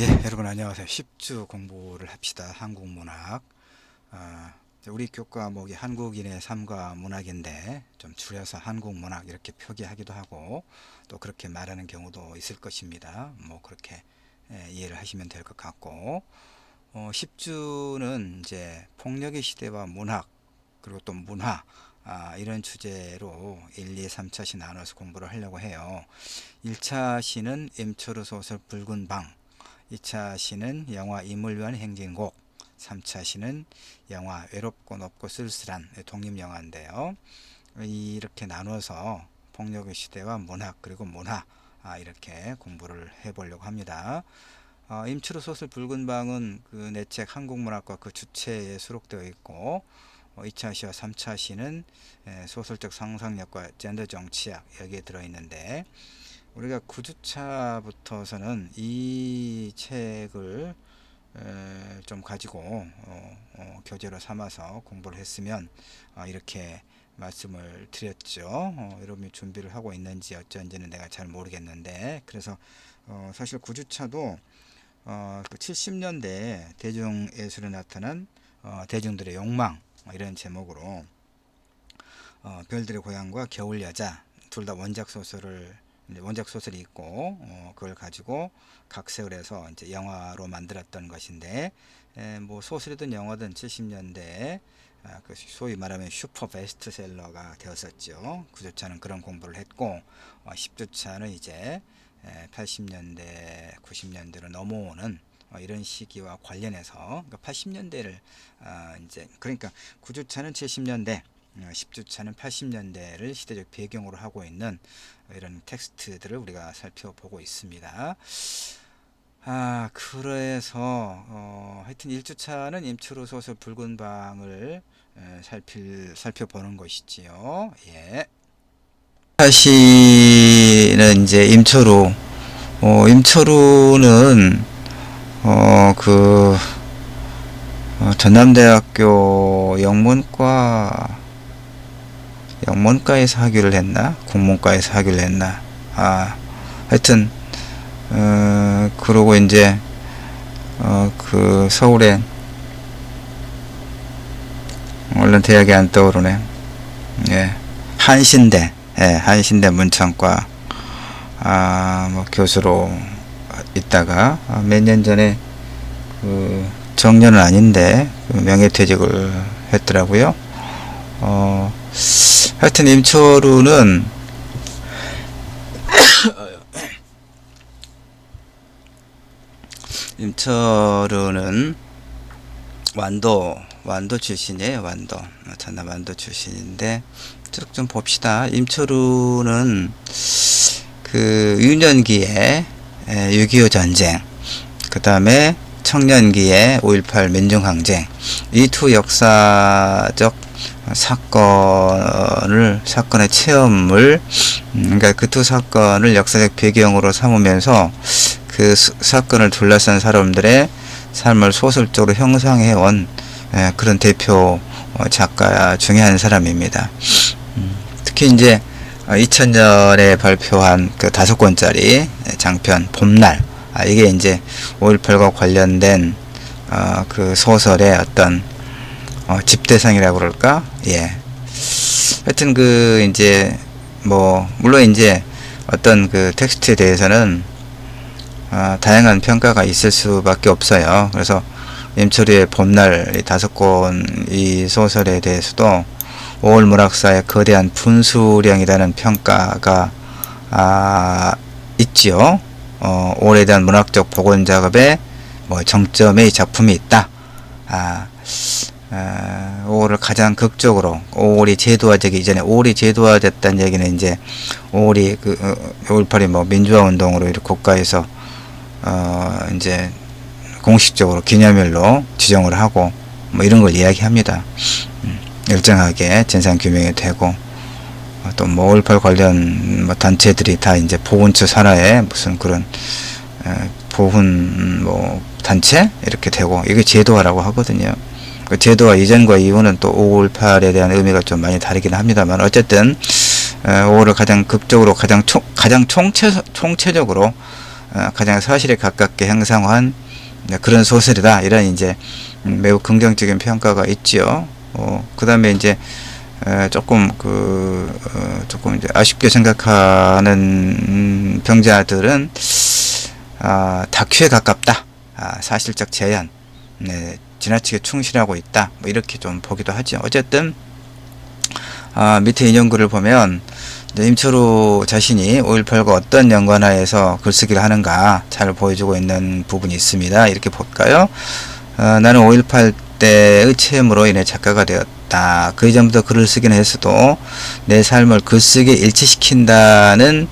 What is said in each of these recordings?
예, 여러분 안녕하세요. 10주 공부를 합시다. 한국문학. 우리 교과목이 한국인의 삶과 문학인데 좀 줄여서 한국문학 이렇게 표기하기도 하고 또 그렇게 말하는 경우도 있을 것입니다. 뭐 그렇게 이해를 하시면 될 것 같고 10주는 이제 폭력의 시대와 문학 그리고 또 문화 이런 주제로 1, 2, 3차 시 나눠서 공부를 하려고 해요. 1차 시는 임철우 소설 붉은 방, 2차 시는 영화 임을 위한 행진곡, 3차 시는 영화 외롭고 높고 쓸쓸한 독립영화인데요. 이렇게 나눠서 폭력의 시대와 문학 그리고 문화 이렇게 공부를 해보려고 합니다. 임철우 소설 붉은 방은 그 내 책 한국문학과 그 주체에 수록되어 있고 2차 시와 3차 시는 소설적 상상력과 젠더 정치학 여기에 들어있는데 우리가 9주차부터서는 이 책을 좀 가지고 교재로 삼아서 공부를 했으면 이렇게 말씀을 드렸죠. 여러분이 준비를 하고 있는지 어쩐지는 내가 잘 모르겠는데 그래서 사실 9주차도 그 70년대 대중예술에 나타난 대중들의 욕망 이런 제목으로 별들의 고향과 겨울여자 둘 다 원작 소설이 있고 그걸 가지고 각색을 해서 이제 영화로 만들었던 것인데 뭐 소설이든 영화든 70년대에 그 소위 말하면 슈퍼 베스트셀러가 되었었죠. 9주차는 그런 공부를 했고 10주차는 이제 80년대 90년대로 넘어오는 이런 시기와 관련해서 그러니까 80년대를 이제 그러니까 9주차는 70년대 10주차는 80년대를 시대적 배경으로 하고 있는 이런 텍스트들을 우리가 살펴보고 있습니다. 그래서 하여튼 1주차는 임철우 소설 붉은 방을 살펴보는 것이지요. 예. 다시는 이제 임철우는 전남대학교 영문과에서 학위를 했나? 국문과에서 학위를 했나? 하여튼, 그러고 이제, 그 서울에, 얼른 대학이 안 떠오르네. 예. 한신대 문창과, 뭐 교수로 있다가, 몇 년 전에, 정년은 아닌데, 명예퇴직을 했더라고요. 하여튼 임철우는 완도 출신이에요. 전남 완도 출신인데 쭉 좀 봅시다. 임철우는 그 유년기에 6.25 전쟁, 그 다음에 청년기에 5.18 민중항쟁, 이 두 역사적 사건의 체험을, 그러니까 그 두 사건을 역사적 배경으로 삼으면서 그 사건을 둘러싼 사람들의 삶을 소설적으로 형성해온 그런 대표 작가 중에 한 사람입니다. 특히 이제 2000년에 발표한 그 5권짜리 장편 봄날, 이게 이제 5.18과 관련된 그 소설의 어떤 집대성이라고 그럴까? 예. 하여튼 이제 물론 이제 어떤 그 텍스트에 대해서는 다양한 평가가 있을 수밖에 없어요. 그래서 임철우의 봄날 이 5권 이 소설에 대해서도 5월 문학사의 거대한 분수령이라는 평가가 있지요. 5월에 대한 문학적 복원 작업에 정점의 이 작품이 있다. 5월을 가장 극적으로 5월이 제도화되기 이전에 5월이 제도화됐다는 얘기는 이제 5월이 5.18이 민주화 운동으로 이렇게 국가에서 이제 공식적으로 기념일로 지정을 하고 이런 걸 이야기합니다. 일정하게 진상 규명이 되고 또 5.18 관련 단체들이 다 이제 보훈처 산하에 무슨 그런 보훈 단체 이렇게 되고 이게 제도화라고 하거든요. 그 제도화 이전과 이후는 또 5.18에 대한 의미가 좀 많이 다르긴 합니다만 어쨌든 5월을 가장 극적으로 가장 총체적으로 가장 사실에 가깝게 형상화한 그런 소설이다. 이런 이제 매우 긍정적인 평가가 있지요. 그 다음에 이제 조금 조금 이제 아쉽게 생각하는 병자들은 다큐에 가깝다. 사실적 재현, 네, 지나치게 충실하고 있다. 뭐 이렇게 좀 보기도 하죠. 어쨌든 밑에 인용글을 보면 임철우 자신이 5.18과 어떤 연관하에서 글쓰기를 하는가 잘 보여주고 있는 부분이 있습니다. 이렇게 볼까요? 나는 5.18 때의 체험으로 인해 작가가 되었다. 그 이전부터 글을 쓰긴 했어도 내 삶을 글쓰기에 일치시킨다는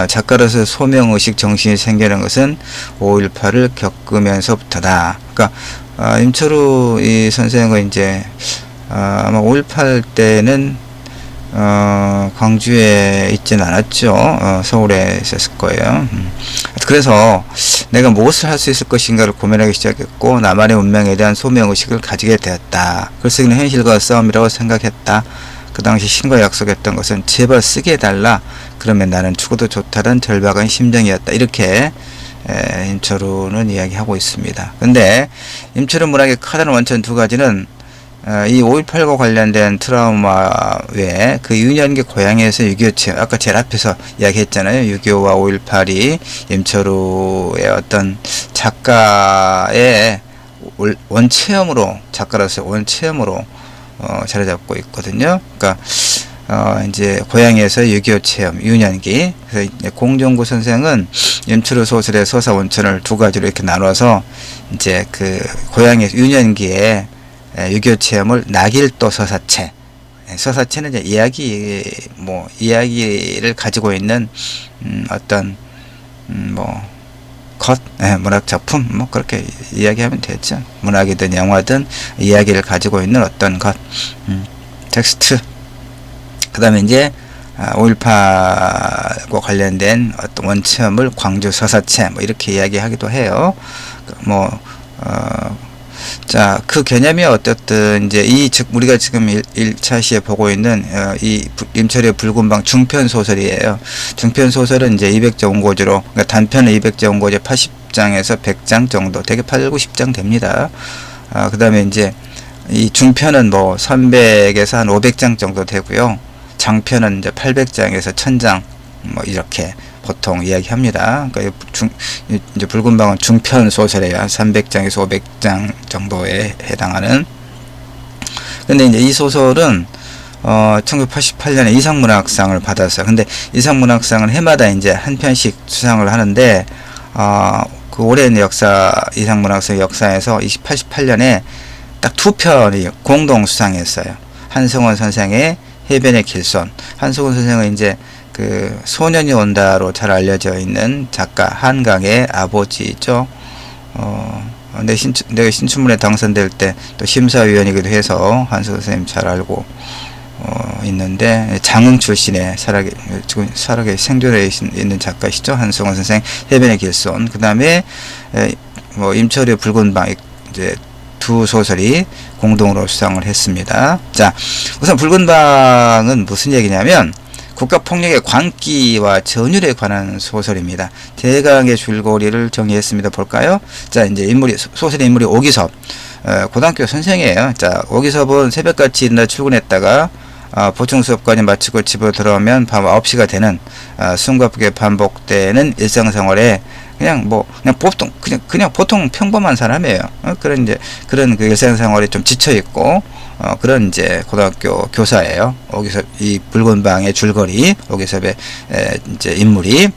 작가로서 소명의식 정신이 생기는 것은 5.18을 겪으면서부터다. 그러니까 임철우 이 선생은 이제 아마 5.18 때는 광주에 있진 않았죠. 서울에 있었을 거예요. 그래서 내가 무엇을 할 수 있을 것인가를 고민하기 시작했고 나만의 운명에 대한 소명의식을 가지게 되었다. 글쓰기는 현실과 싸움이라고 생각했다. 그 당시 신과 약속했던 것은 제발 쓰게 해달라. 그러면 나는 죽어도 좋다는 절박한 심정이었다. 이렇게 임철우는 이야기하고 있습니다. 근데 임철우 문학의 커다란 원천 두 가지는 이 5.18과 관련된 트라우마 외에 그 유년기 고향에서 6.25 체험, 아까 제일 앞에서 이야기했잖아요. 6.25와 5.18이 임철우의 어떤 작가의 원체험으로, 작가로서의 원체험으로 자리 잡고 있거든요. 그러니까 이제 고향에서 6.25 체험, 유년기. 그래서 공정구 선생은 임철우 소설의 서사 원천을 두 가지로 이렇게 나눠서 이제 그 고향의 유년기에 6.25 체험을 낙일도 서사체. 서사체는 이제 이야기를 가지고 있는 어떤 문학 작품 그렇게 이야기하면 되죠. 문학이든 영화든 이야기를 가지고 있는 어떤 것, 텍스트. 그다음에 이제 5.18과 관련된 어떤 원체험을 광주 서사체 이렇게 이야기하기도 해요. 자, 그 개념이 어떻든 이제 우리가 지금 1차 시에 보고 있는 이 임철우의 붉은 방 중편 소설이에요. 중편 소설은 이제 200자 원고지로, 그러니까 단편은 200자 원고지 80장에서 100장 정도, 되게 8, 90장 됩니다. 그 다음에 이제 이 중편은 300에서 한 500장 정도 되고요. 장편은 이제 800장에서 1000장 이렇게 보통 이야기합니다. 그러니까 이제 붉은 방은 중편 소설이에요. 300장에서 500장 정도에 해당하는. 근데 이제 이 소설은 1988년에 이상문학상을 받았어요. 근데 이상문학상은 해마다 이제 한 편씩 수상을 하는데 그 오랜 역사, 이상문학상 역사에서 88년에 딱 두 편이 공동 수상했어요. 한승원 선생의 해변의 길손. 한승원 선생은 이제 그 소년이 온다로 잘 알려져 있는 작가 한강의 아버지죠. 내가 신춘문예 당선될 때 또 심사위원이기도 해서 한승원 선생님 잘 알고 있는데 장흥 출신의 지금 살아계 생존해 있는 작가시죠. 한승원 선생 해변의 길손. 그 다음에 임철우의 붉은 방 이제 두 소설이 공동으로 수상을 했습니다. 자, 우선 붉은 방은 무슨 얘기냐면 국가폭력의 광기와 전율에 관한 소설입니다. 대강의 줄거리를 정리했습니다. 볼까요? 자, 이제 소설의 인물이 오기섭, 고등학교 선생이에요. 자, 오기섭은 새벽같이 일어나 출근했다가 보충 수업까지 마치고 집으로 들어오면 밤 9시가 되는 숨가쁘게 반복되는 일상생활에 그냥 보통 평범한 사람이에요. 그런 그 일상생활에 좀 지쳐 있고 그런 이제 고등학교 교사예요. 오기섭, 이 붉은 방의 줄거리, 오기섭의 이제 인물이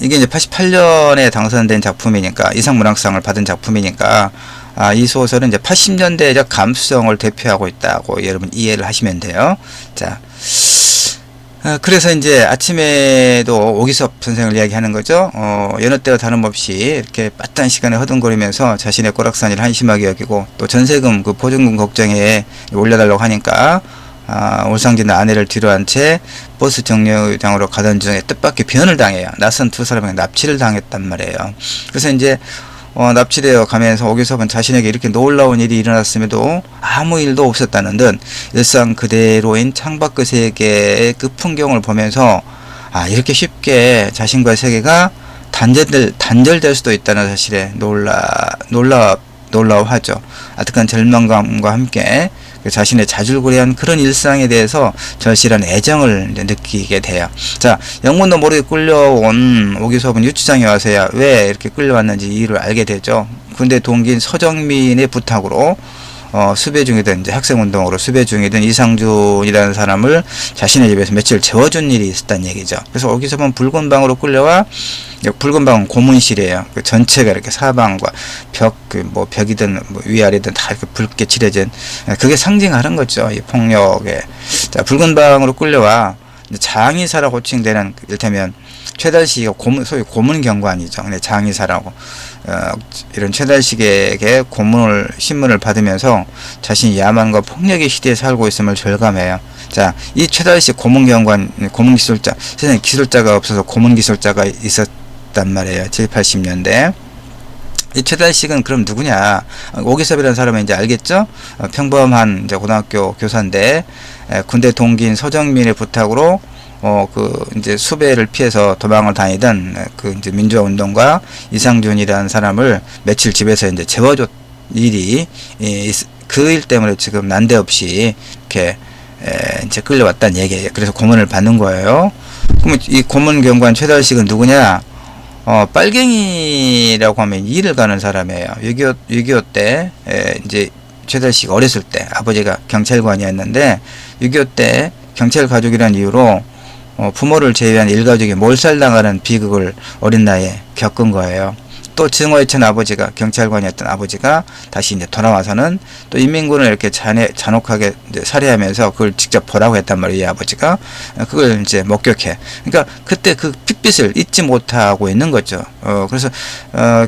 이게 이제 88년에 당선된 작품이니까, 이상문학상을 받은 작품이니까 이 소설은 이제 80년대적 감수성을 대표하고 있다고 여러분 이해를 하시면 돼요. 자, 그래서 이제 아침에도 오기섭 선생을 이야기하는 거죠. 여느 때와 다름없이 이렇게 빠른 시간에 허둥거리면서 자신의 꼬락산이를 한심하게 여기고 또 전세금 그 보증금 걱정에 올려달라고 하니까 울상진 아내를 뒤로 한 채 버스 정류장으로 가던 중에 뜻밖의 변을 당해요. 낯선 두 사람에게 납치를 당했단 말이에요. 그래서 이제 납치되어 가면서 오기섭은 자신에게 이렇게 놀라운 일이 일어났음에도 아무 일도 없었다는 듯 일상 그대로인 창밖의 세계의 그 풍경을 보면서 이렇게 쉽게 자신과의 세계가 단절될 수도 있다는 사실에 놀라워하죠. 아득한 절망감과 함께 그 자신의 자줄구레한 그런 일상에 대해서 절실한 애정을 느끼게 돼요. 자, 영문도 모르게 끌려온 오기섭은 유치장에 와서야 왜 이렇게 끌려왔는지 이유를 알게 되죠. 군대 동기인 서정민의 부탁으로 수배 중이던, 이제 학생운동으로 수배 중이던 이상준이라는 사람을 자신의 집에서 며칠 재워준 일이 있었다는 얘기죠. 그래서 오기섭은 붉은 방으로 끌려와, 붉은 방은 고문실이에요. 그 전체가 이렇게 사방과 벽이든 위아래든 다 이렇게 붉게 칠해진, 그게 상징하는 거죠. 이 폭력에. 자, 붉은 방으로 끌려와 장의사라고 호칭되는, 이를테면 최달식이 소위 고문경관이죠. 근데 장의사라고 이런 최달식에게 신문을 받으면서 자신이 야만과 폭력의 시대에 살고 있음을 절감해요. 자, 이 최달식 고문기술자, 세상에 기술자가 없어서 고문기술자가 있었단 말이에요. 7, 80년대. 이 최달식은 그럼 누구냐? 오기섭이라는 사람은 이제 알겠죠? 평범한 이제 고등학교 교사인데, 군대 동기인 서정민의 부탁으로 이제 수배를 피해서 도망을 다니던 이제 민주화 운동가 이상준이라는 사람을 며칠 집에서 이제 재워줬 일이, 그 일 때문에 지금 난데없이 이렇게 이제 끌려왔다는 얘기예요. 그래서 고문을 받는 거예요. 그러면 이 고문 경관 최달식은 누구냐? 빨갱이라고 하면 이를 가는 사람이에요. 6.25 때, 이제 최달식 어렸을 때 아버지가 경찰관이었는데 6.25 때 경찰 가족이라는 이유로 부모를 제외한 일가족이 몰살당하는 비극을 어린 나이에 겪은 거예요. 또 증오에 찬 아버지가, 경찰관이었던 아버지가 다시 이제 돌아와서는 또 인민군을 이렇게 잔혹하게 이제 살해하면서 그걸 직접 보라고 했단 말이에요. 이 아버지가. 그걸 이제 목격해. 그러니까 그때 그 핏빛을 잊지 못하고 있는 거죠. 그래서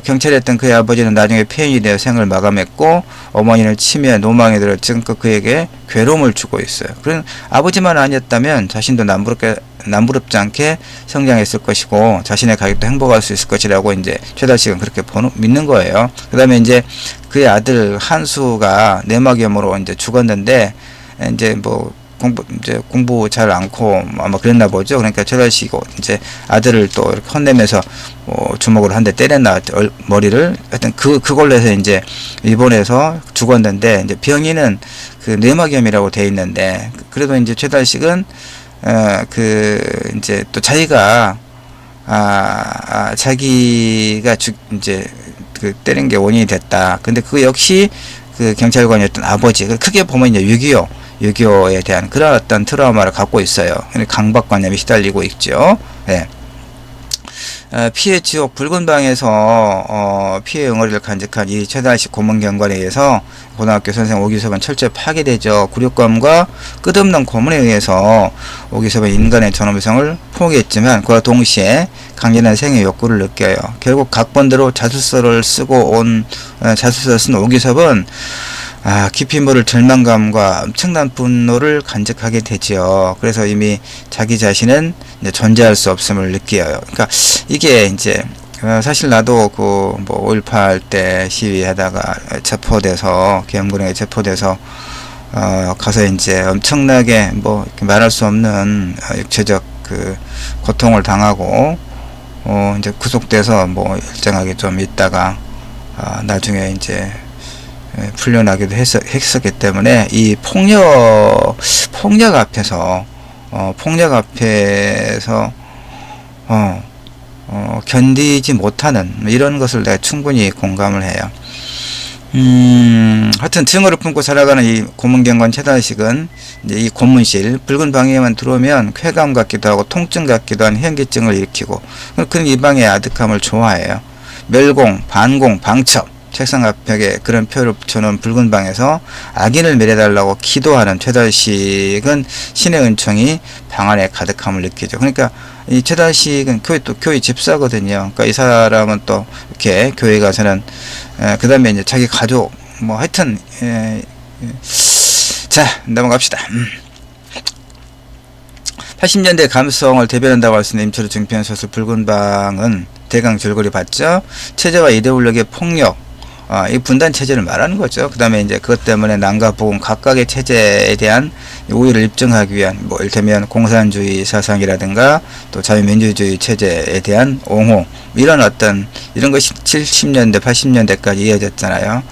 경찰이었던 그의 아버지는 나중에 폐인이 되어 생을 마감했고, 어머니는 치매에 노망에 들어 지금껏 그에게 괴로움을 주고 있어요. 그런 아버지만 아니었다면 자신도 남부럽지 않게 성장했을 것이고 자신의 가족도 행복할 수 있을 것이라고 이제 최달식은 그렇게 믿는 거예요. 그 다음에 이제 그의 아들 한수가 내막염으로 이제 죽었는데, 이제 공부 잘 않고 아마 그랬나 보죠. 그러니까 최달식이 이제 아들을 또 이렇게 혼내면서 주먹으로 한 대 때렸나, 머리를. 하여튼 그걸로 해서 이제 입원해서 죽었는데, 이제 병인은 그 내막염이라고 돼 있는데, 그래도 이제 최달식은 이제 또 자기가 이제 그 때린 게 원인이 됐다. 근데 그 역시 그 경찰관이었던 아버지, 크게 보면 이제 6.25에 대한 그런 어떤 트라우마를 갖고 있어요. 강박관념에 시달리고 있죠. 네. 피해 지옥 붉은 방에서 피해 응어리를 간직한 이 최달식 고문경관에 의해서 고등학교 선생 오기섭은 철저히 파괴되죠. 굴욕감과 끝없는 고문에 의해서 오기섭은 인간의 존엄성을 포기했지만 그와 동시에 강렬한 생의 욕구를 느껴요. 결국 각본대로 자술서를 쓴 오기섭은 깊이 모를 절망감과 엄청난 분노를 간직하게 되지요. 그래서 이미 자기 자신은 이제 존재할 수 없음을 느껴요. 그러니까 이게 이제 사실 나도 5.18 때 시위하다가 체포돼서, 계엄군에게 체포돼서 가서 이제 엄청나게 이렇게 말할 수 없는 육체적 고통을 당하고 이제 구속돼서 일정하게 좀 있다가 나중에 이제 풀려나기도 했었기 때문에 이 폭력 앞에서 견디지 못하는 이런 것을 내가 충분히 공감을 해요. 하여튼 증오를 품고 살아가는 이 고문경관 최달식은 이제 이 고문실 붉은 방에만 들어오면 쾌감 같기도 하고 통증 같기도 한 현기증을 일으키고, 그는 이 방의 아득함을 좋아해요. 멸공, 반공, 방첩, 책상 앞벽에 그런 표를 붙여놓은 붉은 방에서 악인을 멸해달라고 기도하는 최달식은 신의 은총이 방 안에 가득함을 느끼죠. 그러니까 이 최달식은 교회 집사거든요. 그러니까 이 사람은 또 이렇게 교회 가서는 그 다음에 이제 자기 가족 하여튼 자, 넘어갑시다. 80년대 감성을 대변한다고 할 수 있는 임철의 중편 소설 붉은 방은 대강 줄거리 봤죠. 체제와 이데올로기의 폭력, 이 분단 체제를 말하는 거죠. 그 다음에 이제 그것 때문에 남과 북은 각각의 체제에 대한 우위를 입증하기 위한 뭐 이를테면 공산주의 사상이라든가 또 자유민주주의 체제에 대한 옹호 이런 이런 것이 70년대 80년대까지 이어졌잖아요.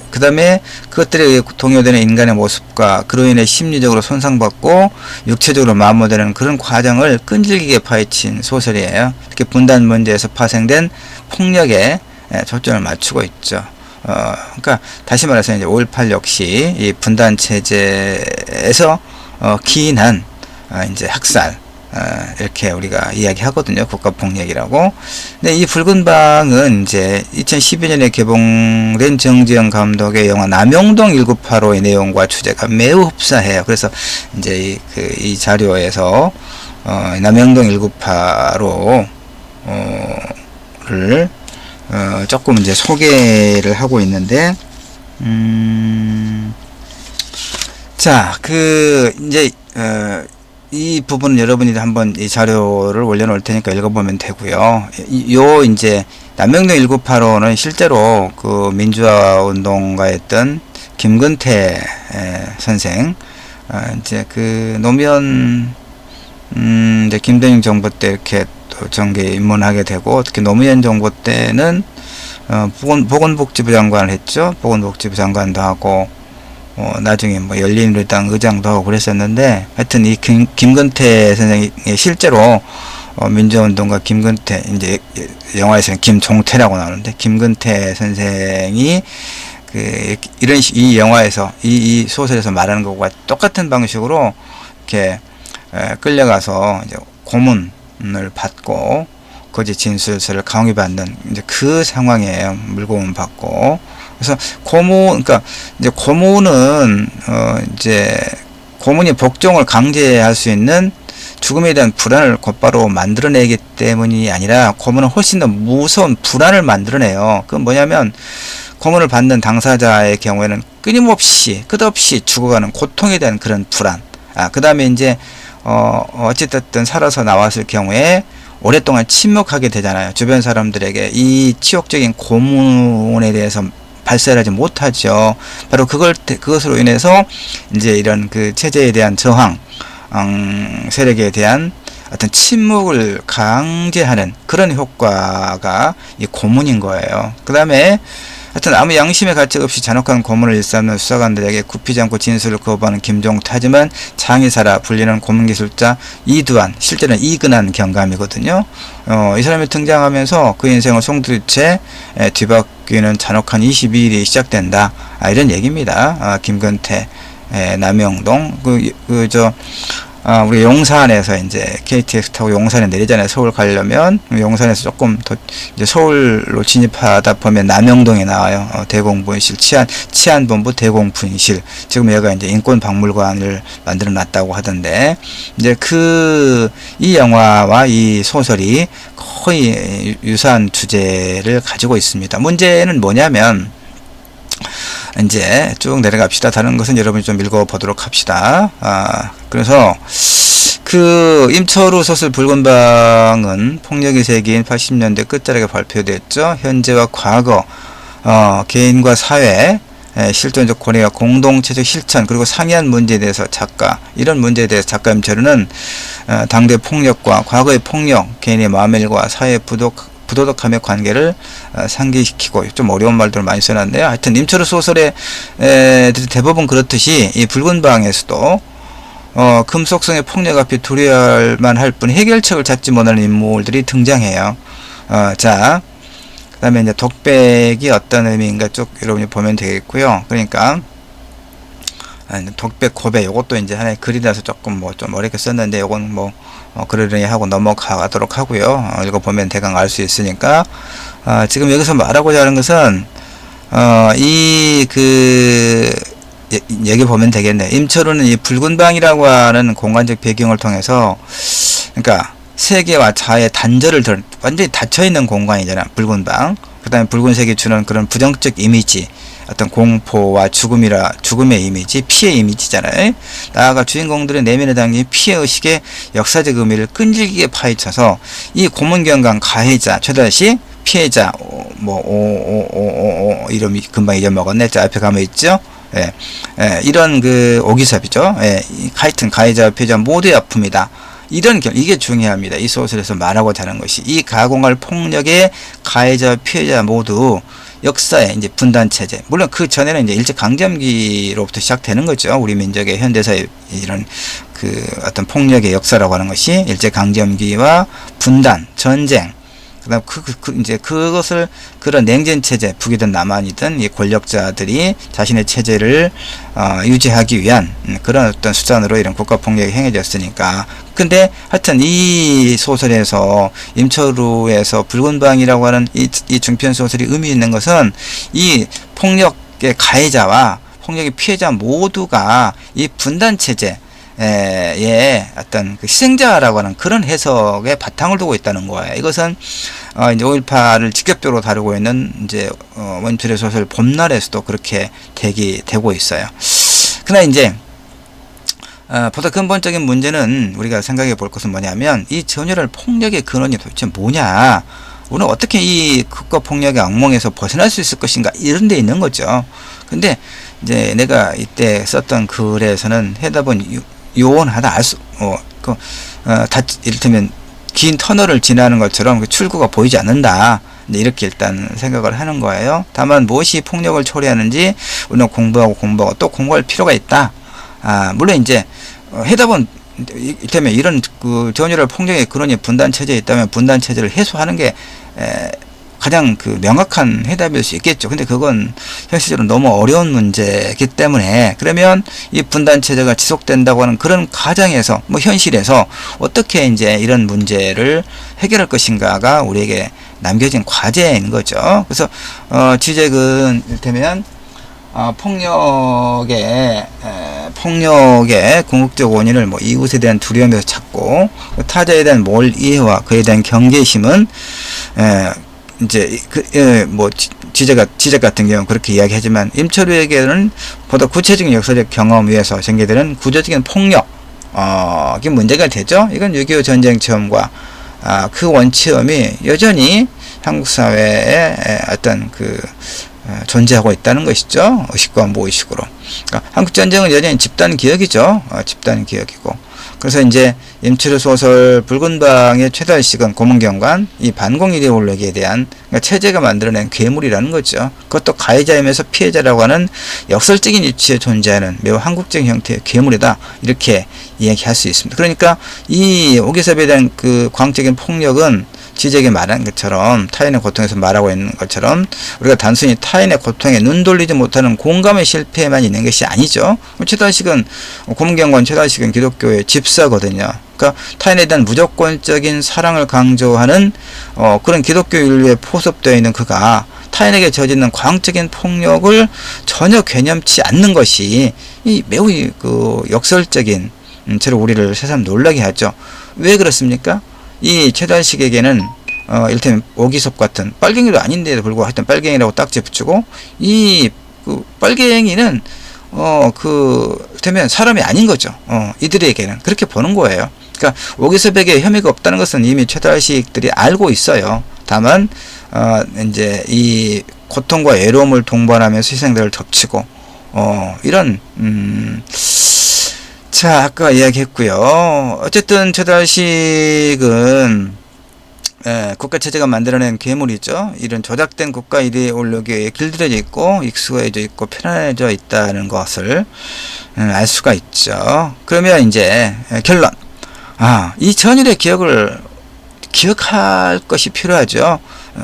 그 다음에 그것들에 의해 동요되는 인간의 모습과 그로 인해 심리적으로 손상받고 육체적으로 마모되는 그런 과정을 끈질기게 파헤친 소설이에요. 특히 분단 문제에서 파생된 폭력에 초점을 맞추고 있죠. 그러니까 다시 말해서 이제 5.18 역시 이 분단 체제에서 기인한 이제 학살 이렇게 우리가 이야기하거든요. 국가폭력이라고. 근데 이 붉은 방은 이제 2012년에 개봉된 정지영 감독의 영화 남영동 1985의 내용과 주제가 매우 흡사해요. 그래서 이제 이 자료에서 남영동 1985를 조금 이제 소개를 하고 있는데, 자, 이제, 이 부분은 여러분이 한번 이 자료를 올려놓을 테니까 읽어보면 되고요. 이제, 남영동 1985는 실제로 그 민주화 운동가였던 김근태 선생, 이제 노무현, 이제 김대중 정부 때 이렇게 정계에 입문하게 되고, 특히 노무현 정부 때는 보건복지부 장관을 했죠. 보건복지부 장관도 하고 나중에 뭐 열린우리당 의장도 하고 그랬었는데, 하여튼 이 김근태 선생이 실제로 민주화운동가 김근태, 이제 영화에서는 김종태라고 나오는데, 김근태 선생이 이 영화에서 이 소설에서 말하는 것과 똑같은 방식으로 이렇게 끌려가서 이제 고문을 받고 거짓 진술서를 강요받는 이제 그 상황이에요. 물고문 받고. 그래서 그러니까 이제 고문은 이제 고문이 복종을 강제할 수 있는 죽음에 대한 불안을 곧바로 만들어내기 때문이 아니라 고문은 훨씬 더 무서운 불안을 만들어내요. 그건 뭐냐면 고문을 받는 당사자의 경우에는 끊임없이 끝없이 죽어가는 고통에 대한 그런 불안. 그 다음에 이제 어찌됐든 살아서 나왔을 경우에 오랫동안 침묵하게 되잖아요. 주변 사람들에게 이 치욕적인 고문에 대해서 발설하지 못하죠. 바로 그것으로 인해서 이제 이런 그 체제에 대한 저항, 세력에 대한 어떤 침묵을 강제하는 그런 효과가 이 고문인 거예요. 그 다음에 하여튼 아무 양심의 가책 없이 잔혹한 고문을 일삼는 수사관들에게 굽히지 않고 진술을 거부하는 김종태, 하지만 장의사라 불리는 고문기술자 이두한, 실제는 이근한 경감이거든요. 이 사람이 등장하면서 그 인생을 송두리째 뒤바뀌는 잔혹한 22일이 시작된다. 이런 얘기입니다. 김근태, 남영동, 우리 용산에서 이제 KTX 타고 용산에 내리잖아요. 서울 가려면 용산에서 조금 더 이제 서울로 진입하다 보면 남영동에 나와요. 대공분실, 치안본부 대공분실. 지금 여기가 이제 인권박물관을 만들어 놨다고 하던데, 이제 이 영화와 이 소설이 거의 유사한 주제를 가지고 있습니다. 문제는 뭐냐면, 이제 쭉 내려갑시다. 다른 것은 여러분이 좀 읽어보도록 합시다. 그래서 임철우 소설 붉은 방은 폭력의 세기인 80년대 끝자락에 발표됐죠. 현재와 과거, 개인과 사회, 실존적 권위와 공동체적 실천, 그리고 상이한 문제에 대해서 이런 문제에 대해서 작가 임철우는 당대 폭력과 과거의 폭력, 개인의 마음일과 사회의 부도덕함의 관계를 상기시키고, 좀 어려운 말들을 많이 써놨네요. 하여튼 임철우 소설의 대부분 그렇듯이 이 붉은 방에서도 금속성의 폭력 앞에 두려워할 만할 뿐 해결책을 찾지 못하는 인물들이 등장해요. 자, 그 다음에 이제 독백이 어떤 의미인가 쭉 여러분이 보면 되겠고요. 그러니까 독백 고백, 요것도 이제 하나의 글이라서 조금 좀 어렵게 썼는데, 요건 그러려니 하고 넘어가도록 하고요. 읽어보면 대강 알 수 있으니까. 지금 여기서 말하고자 하는 것은, 여기 보면 되겠네. 임철우는 이 붉은 방이라고 하는 공간적 배경을 통해서, 그러니까 세계와 자아의 단절을 완전히 닫혀있는 공간이잖아, 붉은 방. 그 다음에 붉은색이 주는 그런 부정적 이미지, 어떤 공포와 죽음의 이미지, 피해 이미지잖아요. 나아가 주인공들의 내면에 담긴 피해의식의 역사적 의미를 끈질기게 파헤쳐서 이 고문경감 가해자, 초다시 피해자 뭐 이름이 금방 잊어먹었네. 저 앞에 가면 있죠. 예, 이런 그 오기섭이죠. 예, 하여튼 가해자와 피해자 모두의 아픔이다. 이게 중요합니다. 이 소설에서 말하고자 하는 것이 이 가공할 폭력의 가해자와 피해자 모두 역사의 이제 분단 체제. 물론 그 전에는 이제 일제 강점기로부터 시작되는 거죠. 우리 민족의 현대사의 이런 그 어떤 폭력의 역사라고 하는 것이 일제 강점기와 분단, 전쟁. 그다음 이제 그것을 그런 냉전 체제, 북이든 남한이든 이 권력자들이 자신의 체제를 유지하기 위한 그런 어떤 수단으로 이런 국가 폭력이 행해졌으니까. 근데 하여튼 이 소설에서 임철우에서 붉은 방이라고 하는 이 중편 소설이 의미 있는 것은 이 폭력의 가해자와 폭력의 피해자 모두가 이 분단 체제 예, 어떤 그 희생자라고 하는 그런 해석에 바탕을 두고 있다는 거예요. 이것은 이제 5.18을 직접적으로 다루고 있는 이제 원필의 소설 봄날에서도 그렇게 되고 있어요. 그러나 이제 보다 근본적인 문제는 우리가 생각해 볼 것은 뭐냐면 이 전열할 폭력의 근원이 도대체 뭐냐? 우리는 어떻게 이 국가 폭력의 악몽에서 벗어날 수 있을 것인가? 이런 데 있는 거죠. 근데 이제 내가 이때 썼던 글에서는 해답은 요원하다 이를테면 긴 터널을 지나는 것처럼 그 출구가 보이지 않는다. 이렇게 일단 생각을 하는 거예요. 다만 무엇이 폭력을 초래하는지 우리는 공부하고 또 공부할 필요가 있다. 물론 이제 해답은 이를테면 이런 그 전율할 폭력의 근원이 분단 체제에 있다면 분단 체제를 해소하는 게 가장 그 명확한 해답일 수 있겠죠. 근데 그건 현실적으로 너무 어려운 문제이기 때문에 그러면 이 분단 체제가 지속된다고 하는 그런 가정에서 뭐 현실에서 어떻게 이제 이런 문제를 해결할 것인가가 우리에게 남겨진 과제인 거죠. 그래서 지적은 이를테면 폭력의 궁극적 원인을 뭐 이웃에 대한 두려움에서 찾고 타자에 대한 몰 이해와 그에 대한 경계심은 이제 지적 같은 경우는 그렇게 이야기하지만 임철우에게는 보다 구체적인 역사적 경험 위에서 전개되는 구조적인 폭력이 문제가 되죠. 이건 6.25 전쟁 체험과 그 원체험이 여전히 한국 사회에 어떤 존재하고 있다는 것이죠. 의식과 무의식으로. 그러니까 한국 전쟁은 여전히 집단 기억이죠. 집단 기억이고. 그래서 이제 임철우 소설 붉은 방의 최달식은 고문경관 이 반공 이데올로기에 대한 그러니까 체제가 만들어낸 괴물이라는 거죠. 그것도 가해자이면서 피해자라고 하는 역설적인 위치에 존재하는 매우 한국적인 형태의 괴물이다. 이렇게 이야기할 수 있습니다. 그러니까 이 오기섭에 대한 그 광적인 폭력은 지적에 말한 것처럼 타인의 고통에서 말하고 있는 것처럼 우리가 단순히 타인의 고통에 눈 돌리지 못하는 공감의 실패에만 있는 것이 아니죠. 최달식은 고문경관 최달식은 기독교의 집사거든요. 그러니까 타인에 대한 무조건적인 사랑을 강조하는 그런 기독교 윤리에 포섭되어 있는 그가 타인에게 저지르는 광적인 폭력을 전혀 괴념치 않는 것이 이 매우 그 역설적인 채로 우리를 새삼 놀라게 하죠. 왜 그렇습니까? 이 최달식에게는 이를테면 오기섭 같은 빨갱이도 아닌데도 불구하고 하여튼 빨갱이라고 딱지 붙이고 이 빨갱이는 되면 사람이 아닌 거죠. 이들에게는 그렇게 보는 거예요. 그러니까 오기섭에게 혐의가 없다는 것은 이미 최달식들이 알고 있어요. 다만 이제 이 고통과 외로움을 동반하면서 희생들을 덮치고 이런 자, 아까 이야기했고요. 어쨌든 최달식은 국가체제가 만들어낸 괴물이죠. 이런 조작된 국가 이데올로기에 길들여져 있고 익숙해져 있고 편안해져 있다는 것을 알 수가 있죠. 그러면 이제 결론. 이 전율의 기억을 기억할 것이 필요하죠.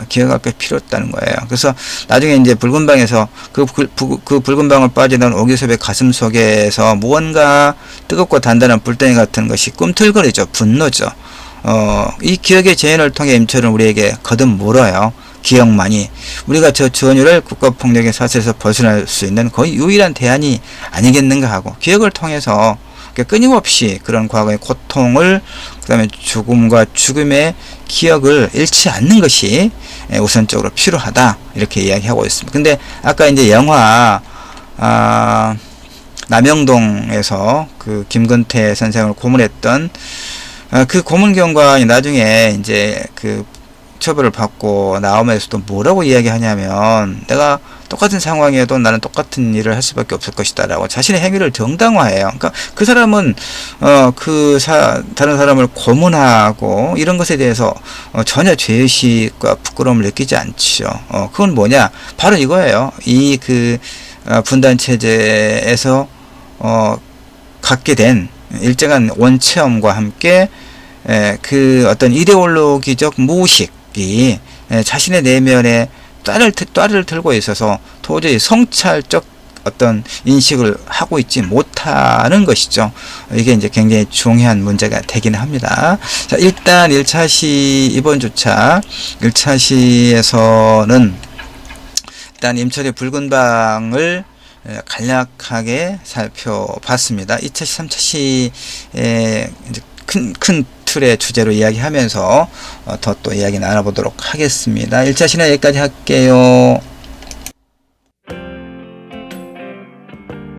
기억할 것이 필요했다는 거예요. 그래서 나중에 이제 붉은 방에서 그 붉은 방을 빠지던 오기섭의 가슴 속에서 무언가 뜨겁고 단단한 불덩이 같은 것이 꿈틀거리죠. 분노죠. 이 기억의 재현을 통해 임철은 우리에게 거듭 물어요. 기억만이 우리가 저 전율을 국가폭력의 사슬에서 벗어날 수 있는 거의 유일한 대안이 아니겠는가 하고 기억을 통해서 끊임없이 그런 과거의 고통을 그다음에 죽음과 죽음의 기억을 잃지 않는 것이 우선적으로 필요하다 이렇게 이야기하고 있습니다. 근데 아까 이제 영화 남영동에서 그 김근태 선생을 고문했던 그 고문경관이 나중에 이제 그 처벌을 받고 나오면서도 뭐라고 이야기하냐면 내가 똑같은 상황에도 나는 똑같은 일을 할 수밖에 없을 것이다 라고 자신의 행위를 정당화해요. 그러니까 그 사람은 다른 사람을 고문하고 이런 것에 대해서 전혀 죄의식과 부끄러움을 느끼지 않죠. 그건 뭐냐, 바로 이거예요. 이 분단 체제에서 갖게 된 일정한 원체험과 함께 그 어떤 이데올로기적 무의식이 자신의 내면에 따를 들고 있어서 도저히 성찰적 어떤 인식을 하고 있지 못하는 것이죠. 이게 이제 굉장히 중요한 문제가 되긴 합니다. 자, 일단 1차 시 이번 주차 1차 시에서는 일단 임철의 붉은 방을 간략하게 살펴봤습니다. 2차 시, 3차 시에 이제 큰 틀의 주제로 이야기하면서 더 또 이야기 나눠보도록 하겠습니다. 1차 시는 여기까지 할게요.